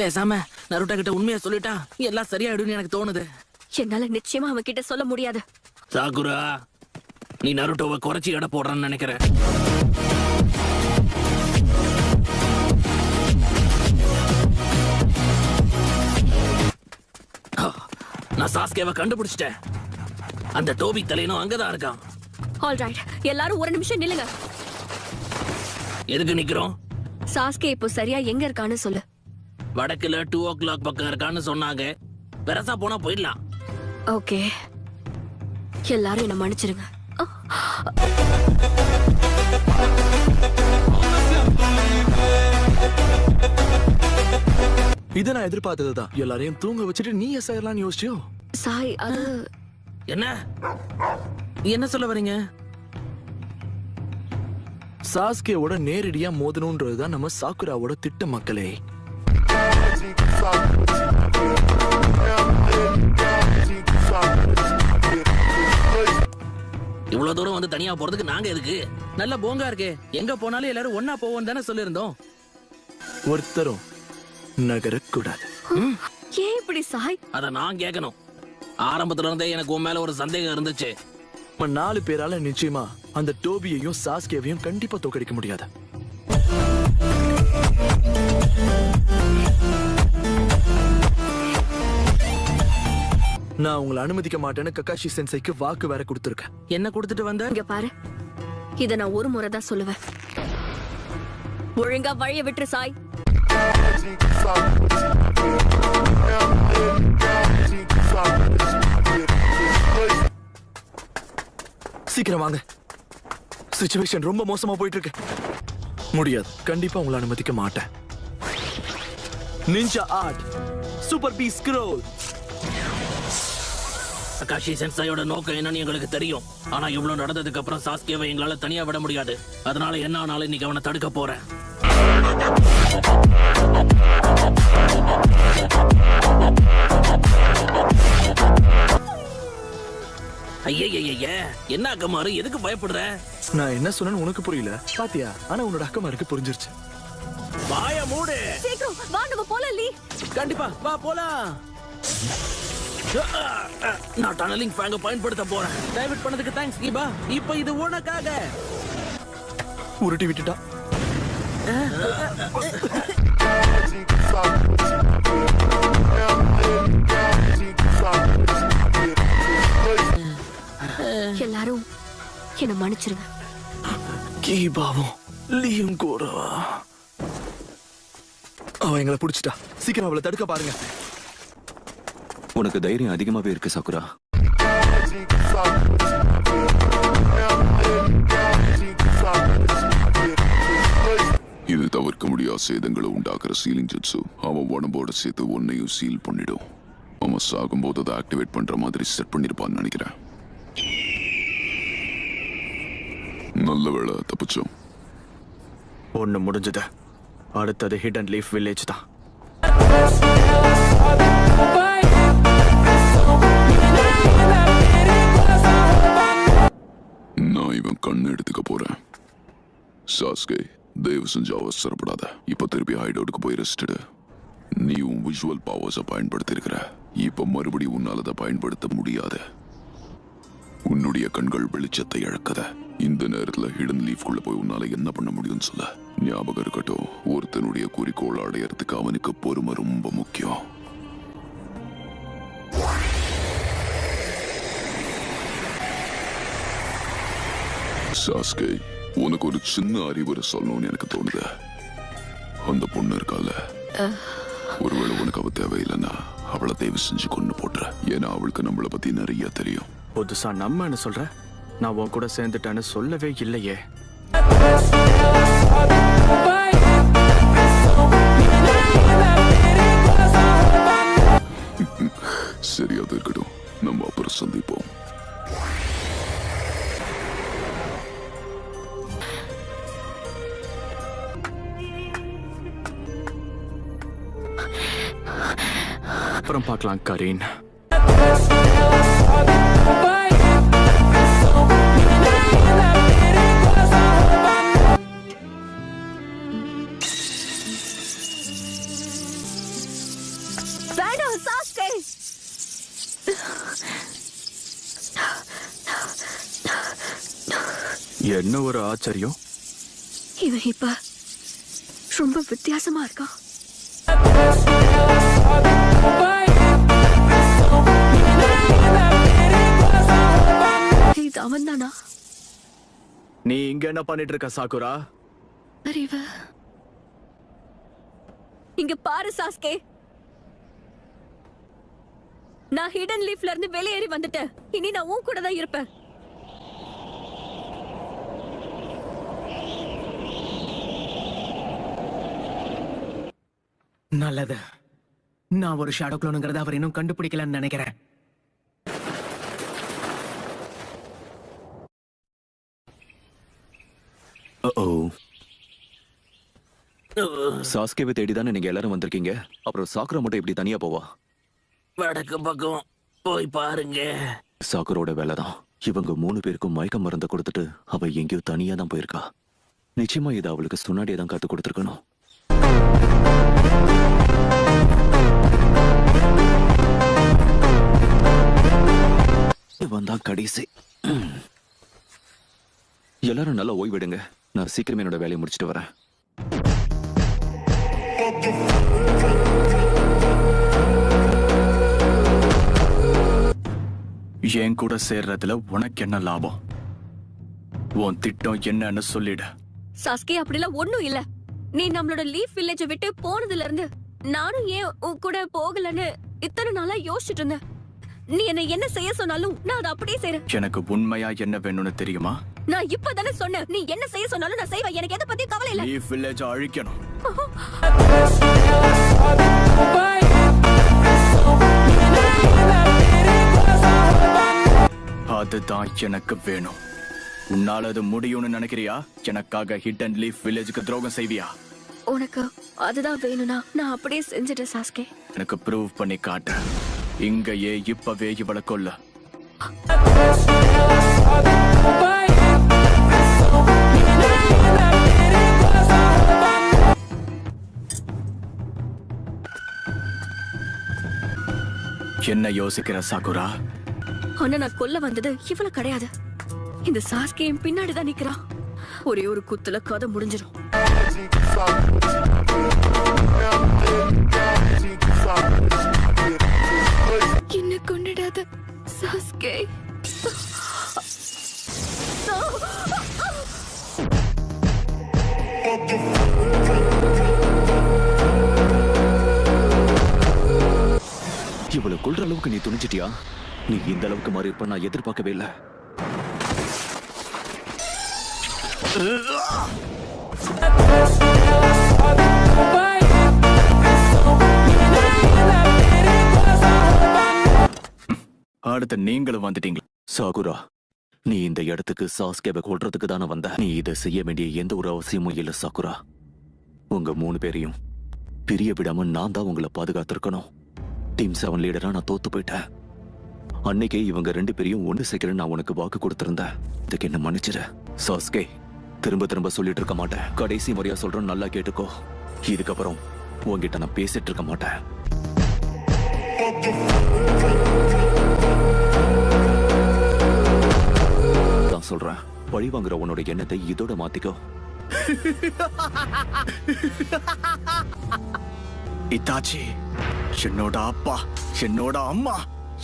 பேசாம நருட்டா கிட்ட உண்மையா சொல்லிட்டா எல்லாம் சரியாயிடும்னு எனக்கு தோணுது. என்னால நிச்சயமா அவன் கிட்ட சொல்ல முடியாது. சாகுரா, நீ நருட்டோவை குறைச்சி எடை போடுறன்னு நினைக்கிறேன். நான் சாஸ்கேவை கண்டுபிடிச்சிட்டேன். அந்த டோபி தலையனும் அங்கதான் இருக்கான். ஆல்ரைட், எல்லாரும் ஒரு நிமிஷம் நில்லுங்க. எதுக்கு நிக்கிறோம்? சாஸ்கே இப்போ சரியா எங்க இருக்கான்னு சொல்லு. வடக்குல 2 o'clock பக்கம் இருக்கான்னு சொன்னாங்க. பெருசா போனா போயிடலாம். ஓகே, எல்லாரும் என்ன மன்னிச்சிருங்க. இத நான் எதிர்பார்த்ததுதான். எல்லாரையும் தூங்க வச்சுட்டு நீ செய்யலாம்னு யோசிச்சியோ? சாய், அது என்ன சொல்ல வரீங்க? சாஸ்கேவோட நேரடியா மோதணும்ன்றதுதான் நம்ம சாக்குராவோட திட்டம் மக்களே. இவ்வளவு தூரம் வந்து தனியா போறதுக்கு நாங்க எதுக்கு? நல்ல போங்கா இருக்கே, எங்க போனாலும் எல்லாரும் ஒன்னா போவோம் தானே சொல்லிருந்தோம். ஒருத்தரும் நகரக்கூடாது. ஏன் இப்படி சாய்? அத நான் கேட்கணும். ஆரம்பத்துல இருந்தே எனக்கு உன் மேல ஒரு சந்தேகம் இருந்துச்சு. 4 பேரால நிச்சயமா அந்த டோபியையும் சாஸ்கேவையும் கண்டிப்பா தோக்கடிக்க முடியாது. நான் உங்களை அனுமதிக்க மாட்டேன்னு ககாஷி சென்சைக்கு வாக்கு வேற கொடுத்திருக்கேன். என்ன கொடுத்துட்டு வந்த? இங்க பாரு, இத நான் ஒரு முறை தான் சொல்லுவேன். ஒழுங்கா வழிய விட்டுரு சாய். சீக்கிரம் வாங்க, சிச்சுவேஷன் ரொம்ப மோசமா போயிட்டு இருக்கு. முடியாது, கண்டிப்பா உங்களை அனுமதிக்க மாட்டேன். நிஞ்சா ஆர்ட் சூப்பர் பீ ஸ்க்ரோல். ககாஷி சென்சாயோட நோக்கம் என்னன்னு எங்களுக்கு தெரியும். ஆனா இவ்வளவு நடந்ததுக்கு அப்புறம் சாஸ்கேவை எங்களால தனியா விட முடியாது. அதனால என்ன ஆனாலும் இன்னைக்கு அவனை தடுக்க போறேன். ஐய, என்ன அக்கமாரு, எதுக்கு பயப்படுற? நான் என்ன சொன்னேன்னு உனக்கு புரியல பாத்தியா? ஆனா உன்னோட அக்கமாருக்கு புரிஞ்சிருச்சு. வாய மூடு. சீக்கிரம் வா, நம்ம போலாம். லீ, கண்டிப்பா வா போலாம். நான் டனலிங் ஃபேங்க பயன்படுத்த போறேன். டைவர்ட் பண்ணதுக்கு தேங்க்ஸ் கீபா. இப்போ இது உனக்காக. உருட்டி விட்டுட்டா. எல்லாரும் என்ன மன்னிச்சிருங்க. கீபாவும் லீயும் கூட அவ எங்களை புடிச்சிட்டா. சீக்கிரம் அவளை தடுக்க பாருங்க. உனக்கு தைரியம் அதிகமாவே இருக்கு சாக்குரா. இது தவிர்க்க முடியாத சேதங்களை உண்டாக்குற சீலிங் ஜெட்ஸு அவன் உடம்போட சேர்த்து ஒன்னையும் சீல் பண்ணிடும். அவன் சாகும்போது அதை ஆக்டிவேட் பண்ற மாதிரி செட் பண்ணிருப்பான்னு நினைக்கிறேன். நல்ல வேளை தப்பிச்சோம். ஒண்ணு முடிஞ்சது. அடுத்தது ஹிடன் லீஃப் வில்லேஜ் தான். நான் இவன் கண்ணு எடுத்துக்க போறேன். சாஸ்கே, தயவு செஞ்சு அவசரப்படாத. இப்ப திருப்பி ஹைடவுட்டுக்கு போய் ரெஸ்ட். நீ உன் விஷுவல் பவர்ஸை பயன்படுத்தி இருக்கிற. இப்ப மறுபடியும் உன்னால அதை பயன்படுத்த முடியாது. உன்னுடைய கண்கள் வெளிச்சத்தை இழக்கத. இந்த நேரத்துல ஹிடன் லீஃப்குள்ள போய் உன்னால என்ன பண்ண முடியும்னு சொல்ல. ஞாபகம் இருக்கட்டும், ஒருத்தனுடைய குறிக்கோள் அடையறதுக்கு அவனுக்கு பொறுமை ரொம்ப முக்கியம். சாஸ்கே, உனக்கு ஒரு சின்ன அறிவுரை சொல்லணும்னு எனக்கு தோணுது. அந்த பொண்ணு இருக்கால, ஒருவேளை உனக்கு அவ தேவையில்லைன்னா அவளை தயவு செஞ்சு கொண்டு போட்டுற. ஏன்னா அவளுக்கு நம்மளை பத்தி நிறைய தெரியும். புதுசா நம்மன்னு சொல்ற? நான் உன் கூட சேர்ந்துட்டேன்னு சொல்லவே இல்லையே. சரி, அது இருக்கட்டும். நம்ம அப்புறம் சந்திப்போம். அப்புறம் பார்க்கலாம் கரீன். வேண்டாம் சாஸ்கே. என்ன ஒரு ஆச்சரியம். இவன் இப்ப ரொம்ப வித்தியாசமா இருக்கான். இது அவன் தானா? நீ இங்க என்ன பண்ணிட்டு இருக்க சாக்குரா? அறிவு. இங்க பாரு சாஸ்கே, நான் ஹிடன் லீஃப்ல இருந்து வெளியேறி வந்துட்டேன். இனி நான் உன் கூட தான் இருப்பேன். நல்லது. நான் ஒரு ஷேடோ க்ளோனுங்கிறத அவர் இன்னும் கண்டுபிடிக்கலன்னு நினைக்கிறேன். சாஸ்கேவை தேடி தானே நீங்க எல்லாரும் வந்திருக்கீங்க. அப்புறம் சாக்குரா மட்டும் எப்படி தனியா போவா? வடக்கு பக்கம் போய் பாருங்க. சாக்குரோட வேலை தான். இவங்க 3 பேருக்கும் மயக்க மருந்தை கொடுத்துட்டு அவ எங்கேயோ தனியா தான் போயிருக்கா. நிச்சயமா இதை அவளுக்கு சுன்னாடியே தான் காத்து கொடுத்துருக்கணும். வந்தா கடைசி. எல்லாரும் நல்லா ஓய்விடுங்க. நான் சீக்கிரமே என்னோட வேலையை முடிச்சிட்டு வரேன். என் கூட சேர்றதுல உனக்கு என்ன லாபம்? உன் திட்டம் என்னன்னு சொல்லிடு. சாஸ்கே, அப்படிலாம் ஒண்ணும் இல்ல. நீ நம்மளோட லீஃப் வில்லேஜை விட்டு போனதுல இருந்து நானும் ஏன் உன் கூட போகலன்னு இத்தனை நாளா யோசிச்சுட்டு இருந்தேன். நீ என்ன செய்ய சொன்னாலும் நான் அதை அப்படியே செய்றேன். எனக்கு உண்மையா என்ன வேணும்னு தெரியுமா? நான் இப்பதானே சொன்னேன், நீ என்ன செய்ய சொன்னாலும் நான் செய்வேன். எனக்கு எதை பத்தி கவலை இல்ல. லீஃப் வில்லேஜ் அழிக்கணும். அதுதான் எனக்கு வேணும். உன்னால அது முடியும்னு நினைக்கிறியா? எனக்காக ஹிடன் லீஃப் வில்லேஜுக்கு துரோகம் செய்வியா? உனக்கு அதுதான் வேணும்னா நான் அப்படியே செஞ்சுட்டேன் சாஸ்கே. எனக்கு ப்ரூவ் பண்ணி காட்டு. இங்கேயே இப்பவே இவளை கொல்ல. என்ன யோசிக்கிற சாக்குரா? ஆனா நான் கொல்ல வந்தது இவ்வளவு கிடையாது. இந்த சாஸ்கே என் பின்னாடிதான் நிக்கிறான். ஒரே ஒரு குத்துல கதை முடிஞ்சிடும். என்ன கொண்டுடாத சாஸ்கே. இவ்வளவு கொள்ற அளவுக்கு நீ துணிச்சிட்டியா? நீ இந்த அளவுக்கு மாறி இருப்ப நான் எதிர்பார்க்கவே இல்லை. அடுத்து நீங்களும் வந்துட்டீங்க. சாகுரா, நீ இந்த இடத்துக்கு சாஸ்கேவை கொல்றதுக்கு தானே வந்த. நீ இதை செய்ய வேண்டிய எந்த ஒரு அவசியமும் இல்லை சாகுரா. உங்க 3 பேரையும் பிரிய விடாம நான் தான் உங்களை பாதுகாத்திருக்கணும். டீம் 7 லீடரா நான் தோத்து போயிட்டேன். அன்னைக்கே இவங்க 2 பேரையும் ஒன்று சேர்க்கிறேன்னு நான் உனக்கு வாக்கு கொடுத்திருந்தேன். இதுக்கு என்ன மன்னிச்சிரு சாஸ்கே. திரும்ப திரும்ப சொல்லிட்டு இருக்க மாட்டேன். கடைசி முறையா சொல்றேன், நல்லா கேட்டுக்கோ. இதுக்கப்புறம் உன்கிட்ட நான் பேசிட்டு இருக்க மாட்டேன். நான் சொல்றேன், பழி வாங்குற உன்னோட எண்ணத்தை இதோட மாத்திக்கோ. இத்தாச்சி, என்னோட அப்பா, என்னோட அம்மா,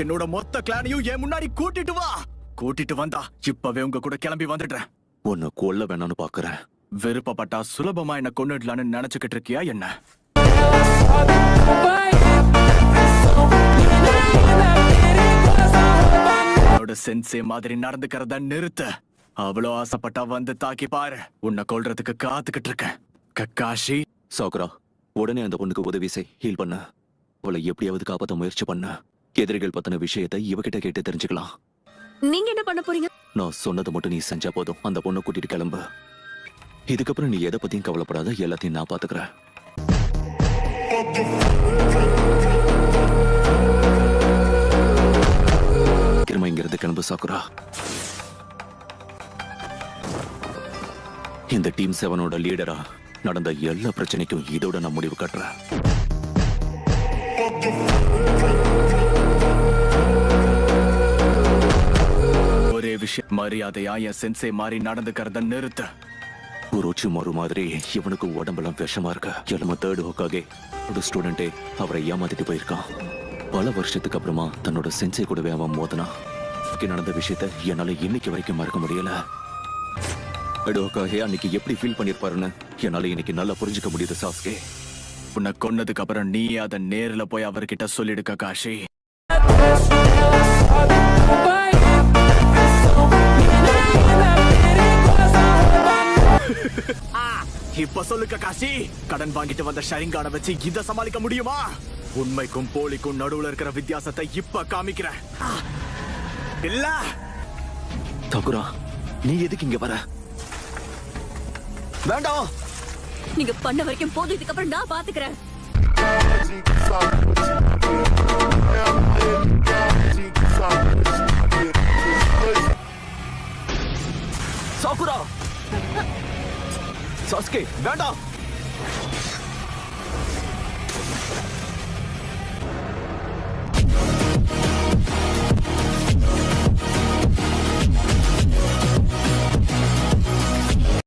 என்னோட மொத்த கிளானையும் என் முன்னாடி கூட்டிட்டு வா. கூட்டிட்டு வந்தா இப்பவே உங்க கூட கிளம்பி வந்துடுறேன். உன்னை கொல்ல வேணான்னு பாக்குறேன். விருப்பப்பட்டா சுலபமா என்ன கொன்னுடலான்னு நினைச்சுக்கிட்டு இருக்கியா என்ன? என்னோட சென்சே மாதிரி நடந்துக்கிறத நிறுத்த. அவ்வளோ ஆசைப்பட்டா வந்து தாக்கி பாரு. உன்னை கொல்றதுக்கு காத்துக்கிட்டு இருக்கேன். கக்காஷி. சாகுரா, உடனே அந்த பொண்ணுக்கு உதவி செய். ஹீல் பண்ண. அவளை எப்படியாவது காப்பாற்ற முயற்சி பண்ண. எதிரிகள் பத்தின விஷயத்தை இவகிட்ட கேட்டு தெரிஞ்சுக்கலாம். நீங்க என்ன பண்ண போறீங்க? நான் சொன்னதை மட்டும் நீ செஞ்சா போதும். அந்த பொண்ணை கூட்டிட்டு கிளம்பு. இதுக்கப்புறம் நீ எதை பத்தியும் கவலைப்படாத. எல்லாத்தையும் நான் பாத்துக்கிறேன். திரும்ப இங்கிருந்து கிளம்பு சாகுரா. இந்த டீம் 7ஓட லீடரா நடந்த எல்லா பிரச்சனைக்கும் இதோட நான் முடிவு கட்டுறேன். ஒரே விஷயம், மரியாதையா என் சென்சே மாதிரி நடந்துக்கிறத நிறுத்த. குரோச்சி மறு மாதிரி இவனுக்கு உடம்பெல்லாம் விஷமா இருக்க. எலும தேர்டு ஹோக்காகே ஒரு ஸ்டூடெண்டே அவரை ஏமாத்திட்டு போயிருக்கான். பல வருஷத்துக்கு அப்புறமா தன்னோட சென்சை கூடவே அவன் மோதனான். நடந்த விஷயத்த என்னால இன்னைக்கு வரைக்கும் மறக்க முடியல. ஹோக்காகே அன்னைக்கு எப்படி ஃபீல் பண்ணிருப்பாருன்னு என்னால இன்னைக்கு நல்லா புரிஞ்சுக்க முடியுது சாஸ்கே. உன்னை கொன்னதுக்கு அப்புறம் நீ அதை நேர்ல போய் அவர்கிட்ட சொல்லிடு ககாஷி. இப்ப சொல்லு ககாஷி, கடன் வாங்கிட்டு வந்த ஷரிங்கான வச்சு இத சமாளிக்க முடியுமா? உண்மைக்கும் போலிக்கும் நடுவுல இருக்கிற வித்தியாசத்தை இப்ப காமிக்கிறேன். இல்ல தகுரா, நீ எதுக்கு இங்க வர? வேண்டாம். நீங்க பண்ண வரைக்கும் போதும், இதுக்கப்புறம் நான் பாத்துக்கிறேன். சாகுரா, சாஸ்கே வேண்டாம்.